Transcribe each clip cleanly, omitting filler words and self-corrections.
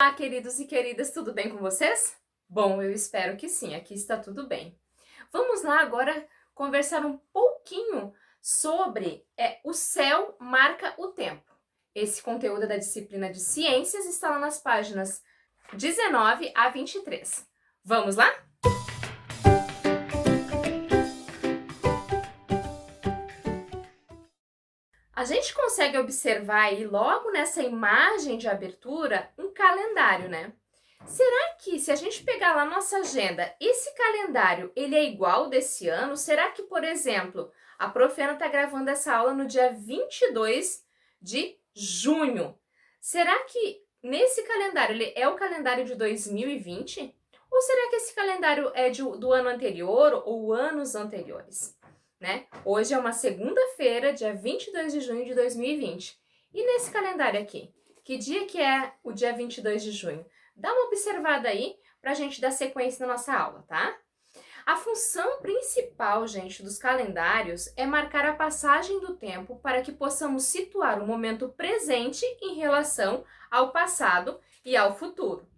Olá, queridos e queridas, tudo bem com vocês? Bom, eu espero que sim, aqui está tudo bem. Vamos lá agora conversar um pouquinho sobre o céu marca o tempo. Esse conteúdo da disciplina de ciências está lá nas páginas 19 a 23. Vamos lá? A gente consegue observar aí logo nessa imagem de abertura um calendário, né? Será que se a gente pegar lá nossa agenda, esse calendário ele é igual desse ano? Será que, por exemplo, a Profena está gravando essa aula no dia 22 de junho? Será que nesse calendário ele é o calendário de 2020? Ou será que esse calendário é do ano anterior ou anos anteriores? Né? Hoje é uma segunda-feira, dia 22 de junho de 2020. E nesse calendário aqui, que dia que é o dia 22 de junho? Dá uma observada aí para a gente dar sequência na nossa aula, tá? A função principal, gente, dos calendários é marcar a passagem do tempo para que possamos situar o momento presente em relação ao passado e ao futuro.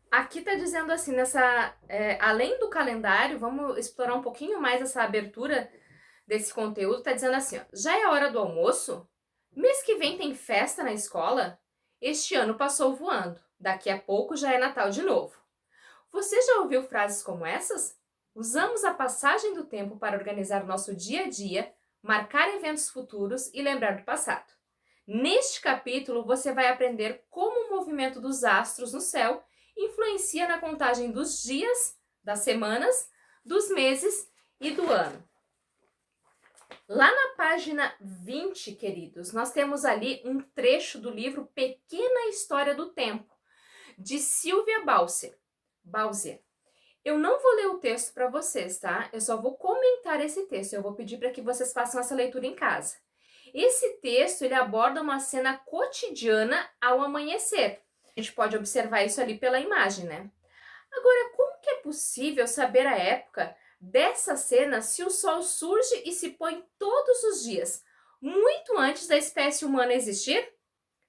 Aqui tá dizendo assim, além do calendário, vamos explorar um pouquinho mais essa abertura desse conteúdo, tá dizendo assim, ó, já é hora do almoço? Mês que vem tem festa na escola? Este ano passou voando, daqui a pouco já é Natal de novo. Você já ouviu frases como essas? Usamos a passagem do tempo para organizar nosso dia a dia, marcar eventos futuros e lembrar do passado. Neste capítulo, você vai aprender como o movimento dos astros no céu influencia na contagem dos dias, das semanas, dos meses e do ano. Lá na página 20, queridos, nós temos ali um trecho do livro Pequena História do Tempo, de Sylvia Bowser. Eu não vou ler o texto para vocês, tá? Eu só vou comentar esse texto. Eu vou pedir para que vocês façam essa leitura em casa. Esse texto, ele aborda uma cena cotidiana ao amanhecer. A gente pode observar isso ali pela imagem, né? Agora, como que é possível saber a época dessa cena se o sol surge e se põe todos os dias, muito antes da espécie humana existir?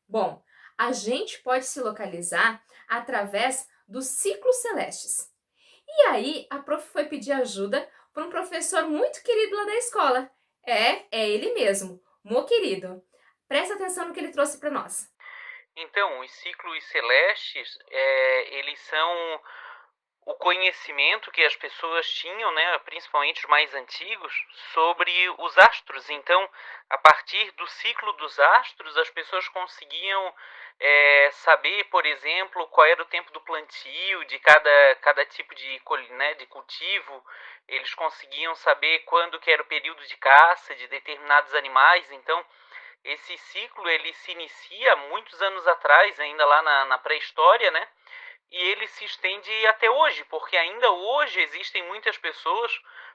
Bom, a gente pode se localizar através dos ciclos celestes. E aí, a prof foi pedir ajuda para um professor muito querido lá da escola. É ele mesmo, Mo querido. Presta atenção no que ele trouxe para nós. Então, os ciclos celestes, eles são o conhecimento que as pessoas tinham, né, principalmente os mais antigos, sobre os astros. Então, a partir do ciclo dos astros, as pessoas conseguiam saber, por exemplo, qual era o tempo do plantio de cada tipo de cultivo. Eles conseguiam saber quando que era o período de caça de determinados animais. Então, esse ciclo ele se inicia muitos anos atrás, ainda lá na pré-história, né? E ele se estende até hoje, porque ainda hoje existem muitas pessoas,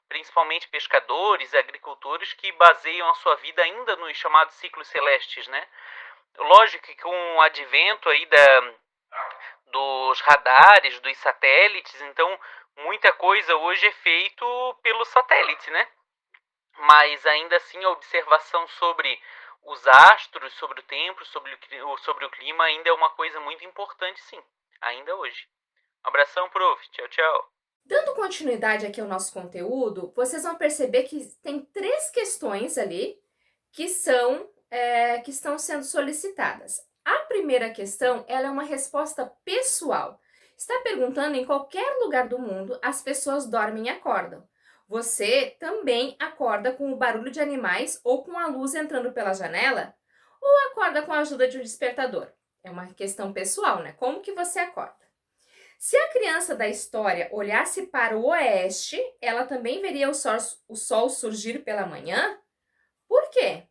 principalmente pescadores e agricultores, que baseiam a sua vida ainda nos chamados ciclos celestes, né? Lógico que com o advento aí dos radares, dos satélites, então muita coisa hoje é feito pelo satélite, né? Mas ainda assim a observação sobre os astros, sobre o tempo, sobre o clima ainda é uma coisa muito importante, sim, ainda hoje. Um abração, prof. Tchau, tchau. Dando continuidade aqui ao nosso conteúdo, vocês vão perceber que tem 3 questões ali que estão sendo solicitadas. A primeira questão, ela é uma resposta pessoal. Está perguntando em qualquer lugar do mundo as pessoas dormem e acordam. Você também acorda com o barulho de animais ou com a luz entrando pela janela? Ou acorda com a ajuda de um despertador? É uma questão pessoal, né? Como que você acorda? Se a criança da história olhasse para o oeste, ela também veria o sol surgir pela manhã? Por quê?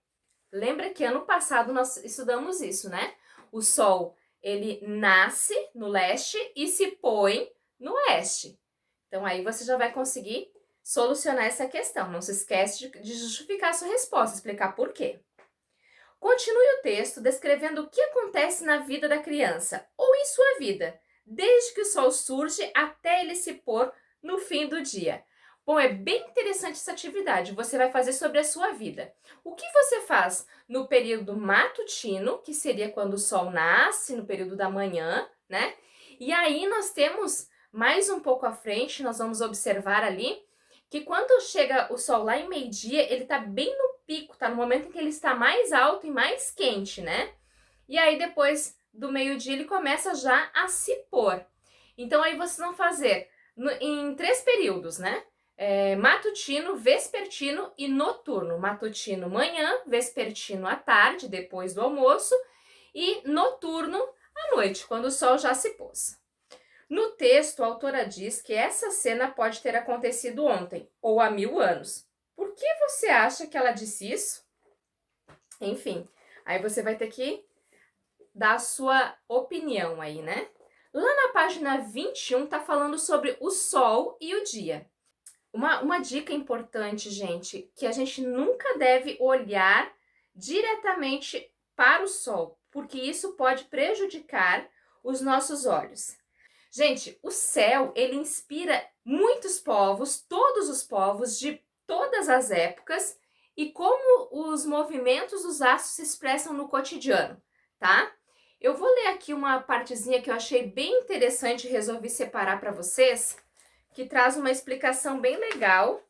Lembra que ano passado nós estudamos isso, né? O sol, ele nasce no leste e se põe no oeste. Então aí você já vai conseguir solucionar essa questão. Não se esquece de justificar a sua resposta, explicar por quê. Continue o texto descrevendo o que acontece na vida da criança ou em sua vida, desde que o sol surge até ele se pôr no fim do dia. Bom, é bem interessante essa atividade. Você vai fazer sobre a sua vida. O que você faz no período matutino, que seria quando o sol nasce, no período da manhã, né? E aí nós temos, mais um pouco à frente, nós vamos observar ali, que quando chega o Sol lá em meio-dia, ele tá bem no pico, tá no momento em que ele está mais alto e mais quente, né? E aí depois do meio-dia ele começa já a se pôr. Então aí vocês vão fazer em 3 períodos, né? Matutino, vespertino e noturno. Matutino manhã, vespertino à tarde, depois do almoço, e noturno à noite, quando o sol já se pôs. No texto, a autora diz que essa cena pode ter acontecido ontem, ou há 1000 anos. Por que você acha que ela disse isso? Enfim, aí você vai ter que dar a sua opinião aí, né? Lá na página 21 tá falando sobre o sol e o dia. Uma dica importante, gente, que a gente nunca deve olhar diretamente para o sol, porque isso pode prejudicar os nossos olhos. Gente, o céu, ele inspira muitos povos, todos os povos de todas as épocas, e como os movimentos dos astros se expressam no cotidiano, tá? Eu vou ler aqui uma partezinha que eu achei bem interessante e resolvi separar para vocês, que traz uma explicação bem legal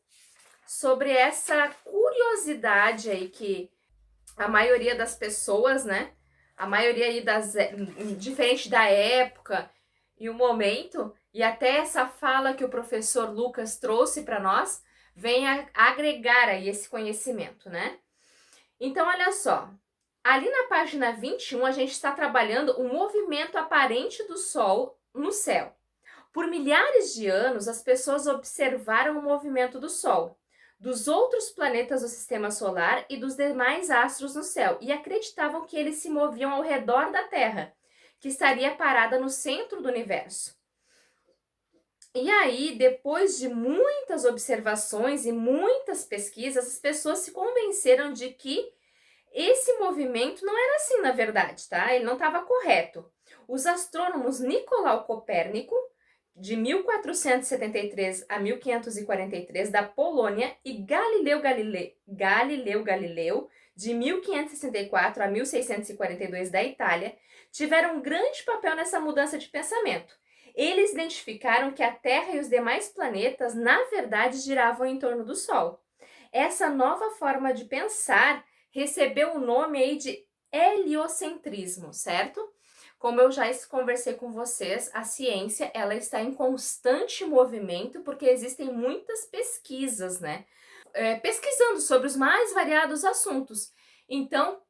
sobre essa curiosidade aí que a maioria das pessoas, né? A maioria aí diferente da época e o momento, e até essa fala que o professor Lucas trouxe para nós, vem a agregar aí esse conhecimento, né? Então, olha só. Ali na página 21, a gente está trabalhando o movimento aparente do Sol no céu. Por milhares de anos, as pessoas observaram o movimento do Sol, dos outros planetas do Sistema Solar e dos demais astros no céu, e acreditavam que eles se moviam ao redor da Terra, que estaria parada no centro do universo. E aí, depois de muitas observações e muitas pesquisas, as pessoas se convenceram de que esse movimento não era assim, na verdade, tá? Ele não estava correto. Os astrônomos Nicolau Copérnico, de 1473 a 1543, da Polônia, e Galileu Galileu, de 1564 a 1642, da Itália, tiveram um grande papel nessa mudança de pensamento. Eles identificaram que a Terra e os demais planetas, na verdade, giravam em torno do Sol. Essa nova forma de pensar recebeu o nome aí de heliocentrismo, certo? Como eu já conversei com vocês, a ciência ela está em constante movimento porque existem muitas pesquisas, né? Pesquisando sobre os mais variados assuntos. Então,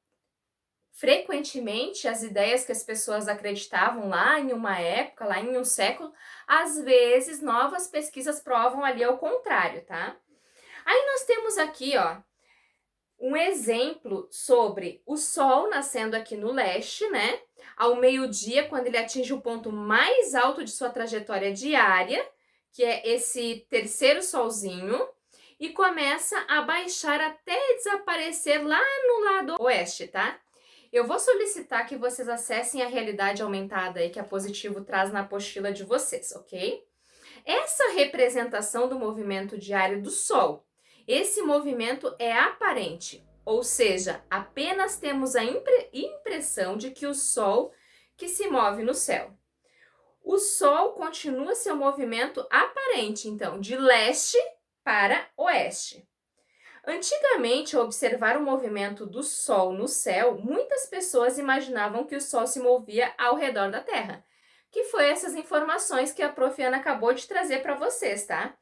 frequentemente, as ideias que as pessoas acreditavam lá em uma época, lá em um século, às vezes novas pesquisas provam ali ao contrário, tá? Aí nós temos aqui, ó, um exemplo sobre o Sol nascendo aqui no leste, né? Ao meio-dia, quando ele atinge o ponto mais alto de sua trajetória diária, que é esse terceiro solzinho, e começa a baixar até desaparecer lá no lado oeste, tá? Eu vou solicitar que vocês acessem a realidade aumentada aí que a Positivo traz na apostila de vocês, ok? Essa representação do movimento diário do Sol, esse movimento é aparente, ou seja, apenas temos a impressão de que o Sol que se move no céu. O Sol continua seu movimento aparente, então, de leste para oeste. Antigamente, ao observar o movimento do Sol no céu, muitas pessoas imaginavam que o Sol se movia ao redor da Terra, que foi essas informações que a Prof. Ana acabou de trazer para vocês, tá?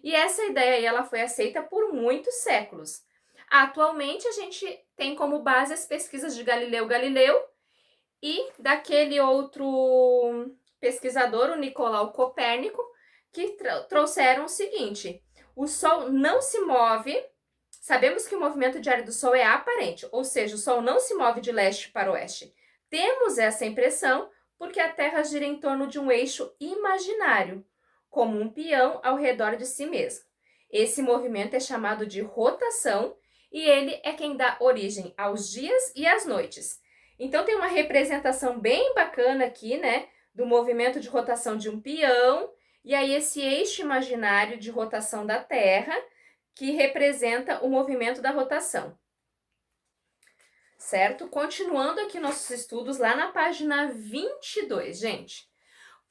E essa ideia aí, ela foi aceita por muitos séculos. Atualmente, a gente tem como base as pesquisas de Galileu Galileu e daquele outro pesquisador, o Nicolau Copérnico, que trouxeram o seguinte: o Sol não se move. Sabemos que o movimento diário do Sol é aparente, ou seja, o Sol não se move de leste para oeste. Temos essa impressão porque a Terra gira em torno de um eixo imaginário, como um peão ao redor de si mesmo. Esse movimento é chamado de rotação e ele é quem dá origem aos dias e às noites. Então tem uma representação bem bacana aqui, né, do movimento de rotação de um peão e aí esse eixo imaginário de rotação da Terra, que representa o movimento da rotação. Certo? Continuando aqui nossos estudos lá na página 22, gente.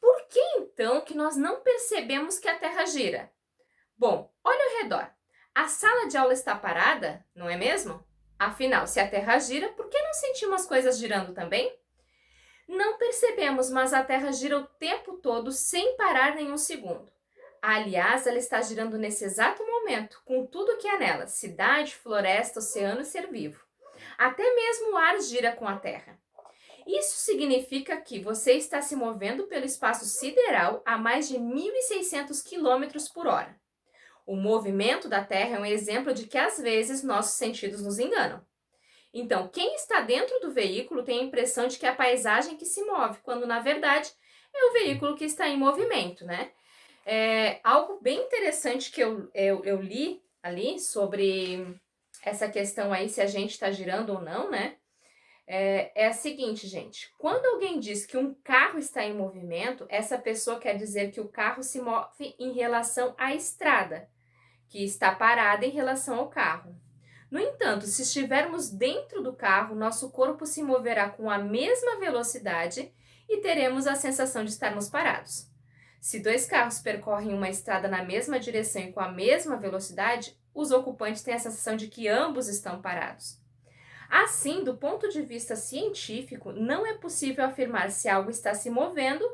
Por que então que nós não percebemos que a Terra gira? Bom, olha ao redor. A sala de aula está parada, não é mesmo? Afinal, se a Terra gira, por que não sentimos as coisas girando também? Não percebemos, mas a Terra gira o tempo todo sem parar nenhum segundo. Aliás, ela está girando nesse exato momento, com tudo que há nela, cidade, floresta, oceano e ser vivo. Até mesmo o ar gira com a Terra. Isso significa que você está se movendo pelo espaço sideral a mais de 1.600 km por hora. O movimento da Terra é um exemplo de que às vezes nossos sentidos nos enganam. Então, quem está dentro do veículo tem a impressão de que é a paisagem que se move, quando na verdade é o veículo que está em movimento, né? Algo bem interessante que eu li ali sobre essa questão aí, se a gente está girando ou não, né? É a seguinte, gente. Quando alguém diz que um carro está em movimento, essa pessoa quer dizer que o carro se move em relação à estrada, que está parada em relação ao carro. No entanto, se estivermos dentro do carro, nosso corpo se moverá com a mesma velocidade e teremos a sensação de estarmos parados. Se dois carros percorrem uma estrada na mesma direção e com a mesma velocidade, os ocupantes têm a sensação de que ambos estão parados. Assim, do ponto de vista científico, não é possível afirmar se algo está se movendo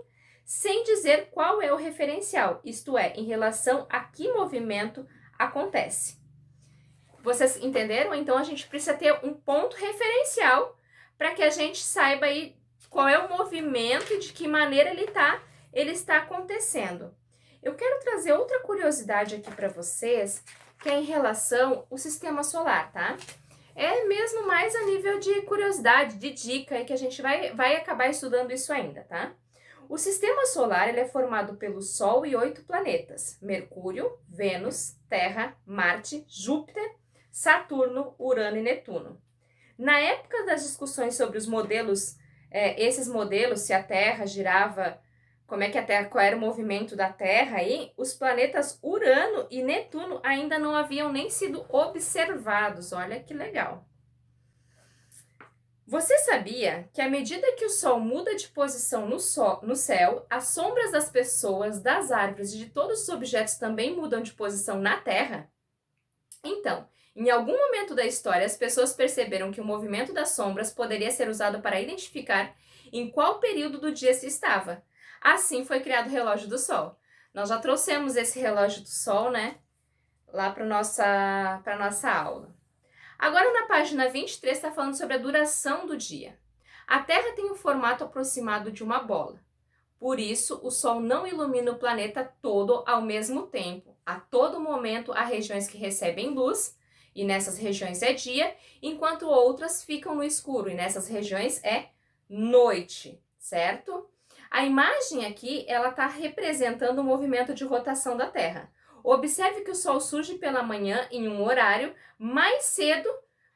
sem dizer qual é o referencial, isto é, em relação a que movimento acontece. Vocês entenderam? Então a gente precisa ter um ponto referencial para que a gente saiba aí qual é o movimento e de que maneira ele está acontecendo. Eu quero trazer outra curiosidade aqui para vocês, que é em relação ao sistema solar, tá? É mesmo mais a nível de curiosidade, de dica, aí que a gente vai acabar estudando isso ainda, tá? O sistema solar ele é formado pelo Sol e 8 planetas: Mercúrio, Vênus, Terra, Marte, Júpiter, Saturno, Urano e Netuno. Na época das discussões sobre os modelos, esses modelos, se a Terra girava, qual era o movimento da Terra aí, os planetas Urano e Netuno ainda não haviam nem sido observados. Olha que legal. Você sabia que à medida que o Sol muda de posição no céu, as sombras das pessoas, das árvores e de todos os objetos também mudam de posição na Terra? Então, em algum momento da história, as pessoas perceberam que o movimento das sombras poderia ser usado para identificar em qual período do dia se estava. Assim foi criado o relógio do Sol. Nós já trouxemos esse relógio do Sol, né, lá para nossa aula. Agora na página 23 está falando sobre a duração do dia. A Terra tem um formato aproximado de uma bola. Por isso, o Sol não ilumina o planeta todo ao mesmo tempo. A todo momento há regiões que recebem luz, e nessas regiões é dia, enquanto outras ficam no escuro, e nessas regiões é noite, certo? A imagem aqui, ela está representando o movimento de rotação da Terra. Observe que o Sol surge pela manhã em um horário mais cedo,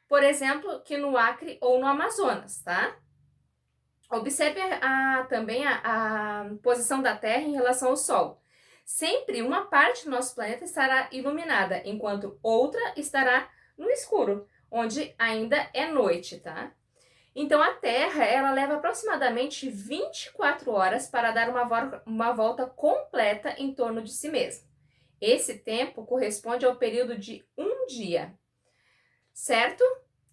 por exemplo, que no Acre ou no Amazonas, tá? Observe também a posição da Terra em relação ao Sol. Sempre uma parte do nosso planeta estará iluminada, enquanto outra estará no escuro, onde ainda é noite, tá? Então, a Terra, ela leva aproximadamente 24 horas para dar uma volta completa em torno de si mesma. Esse tempo corresponde ao período de um dia, certo?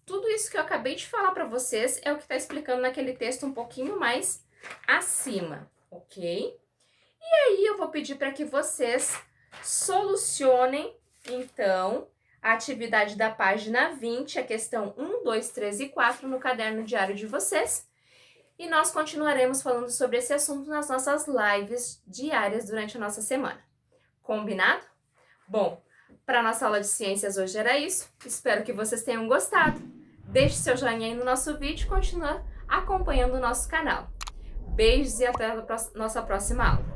Tudo isso que eu acabei de falar para vocês é o que está explicando naquele texto um pouquinho mais acima, ok? E aí eu vou pedir para que vocês solucionem, então, a atividade da página 20, a questão 1, 2, 3 e 4 no caderno diário de vocês. E nós continuaremos falando sobre esse assunto nas nossas lives diárias durante a nossa semana. Combinado? Bom, para a nossa aula de ciências hoje era isso. Espero que vocês tenham gostado. Deixe seu joinha aí no nosso vídeo e continue acompanhando o nosso canal. Beijos e até a nossa próxima aula.